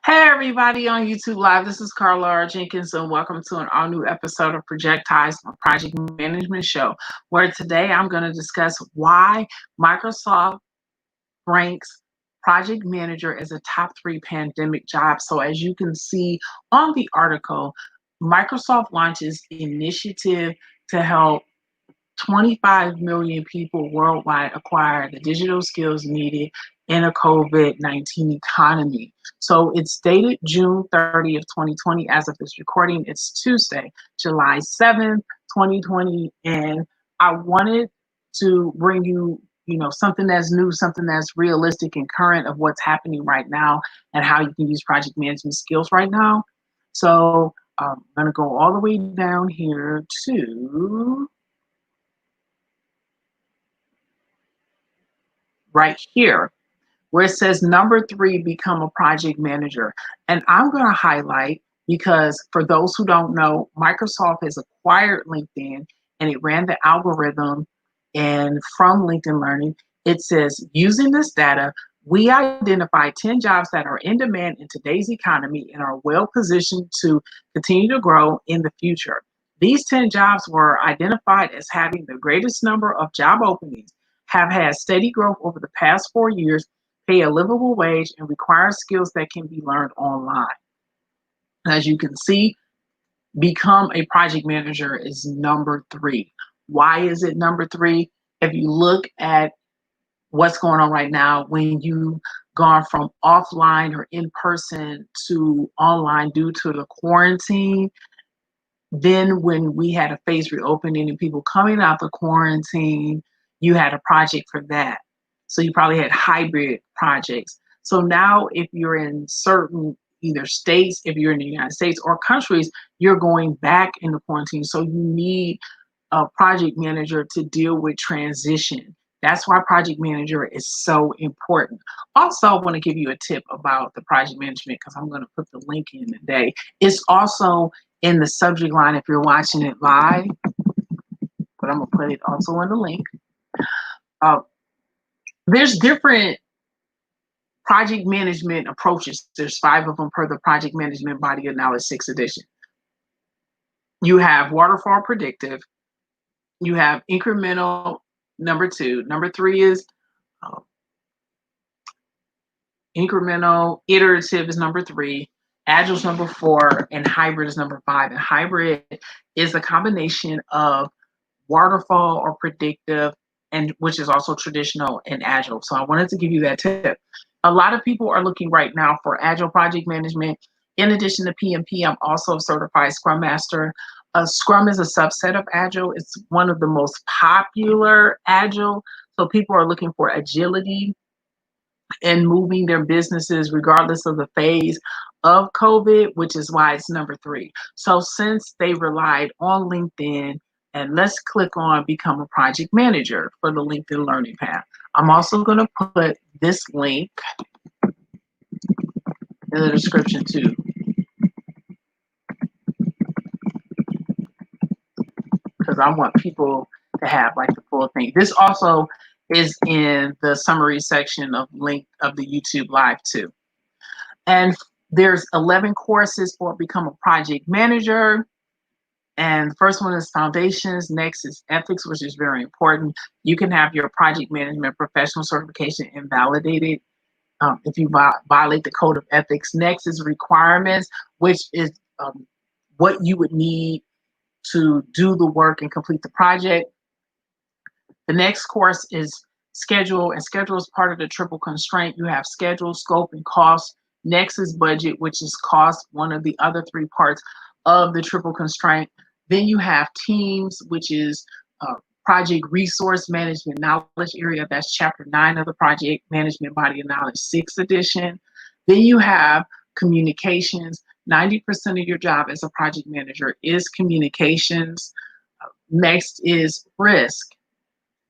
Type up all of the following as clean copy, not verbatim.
Hey everybody on YouTube Live, this is Carla Jenkins and welcome to an all new episode of Projectized, my project management show, where today I'm going to discuss why Microsoft ranks project manager as a top 3 pandemic job. So as you can see on the article, Microsoft launches initiative to help 25 million people worldwide acquire the digital skills needed in a COVID-19 economy. So it's dated June 30th, 2020. As of this recording, it's Tuesday, July 7th, 2020. And I wanted to bring you something that's new, something that's realistic and current of what's happening right now and how you can use project management skills right now. So I'm going to go all the way down here to right here where it says number 3, become a project manager. And I'm going to highlight because for those who don't know, Microsoft has acquired LinkedIn and it ran the algorithm. And from LinkedIn Learning, it says using this data, we identify 10 jobs that are in demand in today's economy and are well positioned to continue to grow in the future. These 10 jobs were identified as having the greatest number of job openings, have had steady growth over the past 4 years, pay a livable wage, and require skills that can be learned online. As you can see, become a project manager is number 3. Why is it number 3? If you look at what's going on right now, when you gone from offline or in person to online due to the quarantine, then when we had a phase reopening and people coming out the quarantine, you had a project for that. So you probably had hybrid projects. So now if you're in certain either states, if you're in the United States or countries, you're going back into quarantine. So you need a project manager to deal with transition. That's why project manager is so important. Also, I want to give you a tip about the project management because I'm going to put the link in today. It's also in the subject line if you're watching it live, but I'm going to put it also in the link. There's different project management approaches. There's 5 of them per the Project Management Body of Knowledge 6th edition. You have waterfall predictive. You have incremental, number 2. Number 3 is incremental. Iterative is number 3. Agile is number 4. And hybrid is number 5. And hybrid is a combination of waterfall or predictive, and which is also traditional and agile. So I wanted to give you that tip. A lot of people are looking right now for agile project management. In addition to PMP, I'm also a certified Scrum Master. Scrum is a subset of agile. It's one of the most popular agile. So people are looking for agility and moving their businesses regardless of the phase of COVID, which is why it's number 3. So since they relied on LinkedIn, and let's click on become a project manager for the LinkedIn Learning Path. I'm also going to put this link in the description too, because I want people to have like the full thing. This also is in the summary section of link of the YouTube Live too. And there's 11 courses for become a project manager. And the first one is foundations. Next is ethics, which is very important. You can have your project management professional certification invalidated if you violate the code of ethics. Next is requirements, which is what you would need to do the work and complete the project. The next course is schedule, and schedule is part of the triple constraint. You have schedule, scope, and cost. Next is budget, which is cost, one of the other 3 parts of the triple constraint. Then you have teams, which is project resource management knowledge area. That's chapter 9 of the Project Management Body of Knowledge 6th edition. Then you have communications. 90% of your job as a project manager is communications. Next is risk.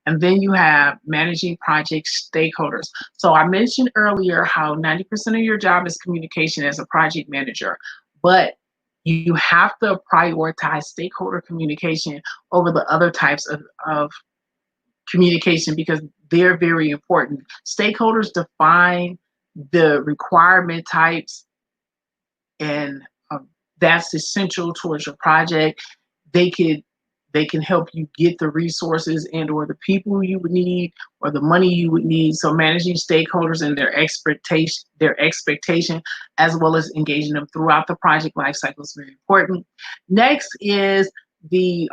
And then you have managing project stakeholders. So I mentioned earlier how 90% of your job is communication as a project manager, but you have to prioritize stakeholder communication over the other types of communication because they're very important. Stakeholders define the requirement types and that's essential towards your project. They could they can help you get the resources and or the people you would need or the money you would need. So managing stakeholders and their expectation, as well as engaging them throughout the project lifecycle is very important. Next is the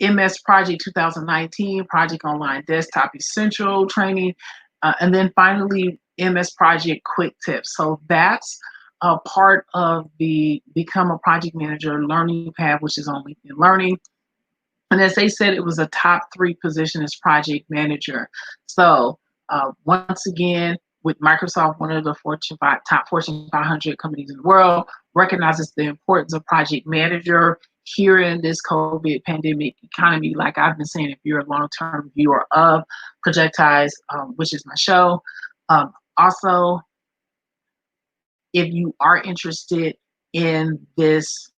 MS Project 2019 Project Online Desktop Essential Training, and then finally MS Project Quick Tips. So that's a part of the Become a Project Manager learning path, which is on LinkedIn Learning. And as they said, it was a top 3 position as project manager. So once again, with Microsoft, one of the top Fortune 500 companies in the world, recognizes the importance of project manager here in this COVID pandemic economy. Like I've been saying, if you're a long-term viewer of Projectized, which is my show, also, if you are interested in this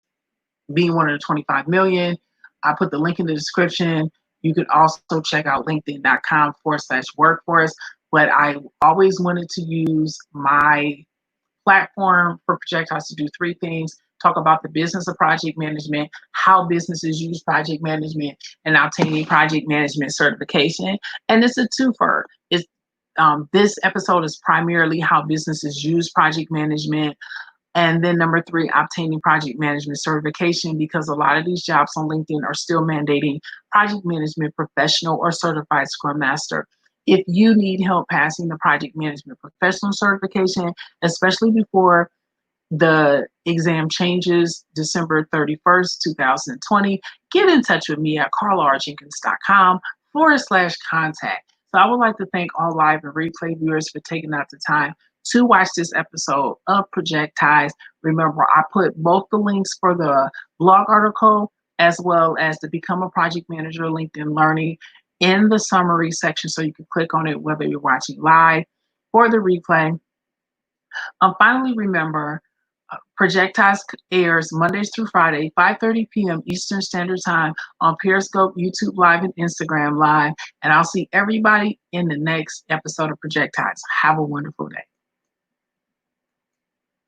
being one of the 25 million, I put the link in the description. You can also check out linkedin.com/workforce. But I always wanted to use my platform for Projectiles to do 3 things: talk about the business of project management, how businesses use project management, and obtaining project management certification. And it's a twofer. This episode is primarily how businesses use project management, and then number 3, obtaining project management certification, because a lot of these jobs on LinkedIn are still mandating project management professional or certified scrum master. If you need help passing the project management professional certification, especially before the exam changes December 31st, 2020, get in touch with me at carlarjenkins.com/contact. So I would like to thank all live and replay viewers for taking out the time to watch this episode of Projectized. Remember, I put both the links for the blog article as well as the Become a Project Manager LinkedIn Learning in the summary section, so you can click on it whether you're watching live or the replay. Finally, remember, Projectized airs Mondays through Friday, 5:30 p.m. Eastern Standard Time on Periscope, YouTube Live, and Instagram Live. And I'll see everybody in the next episode of Projectized. Have a wonderful day.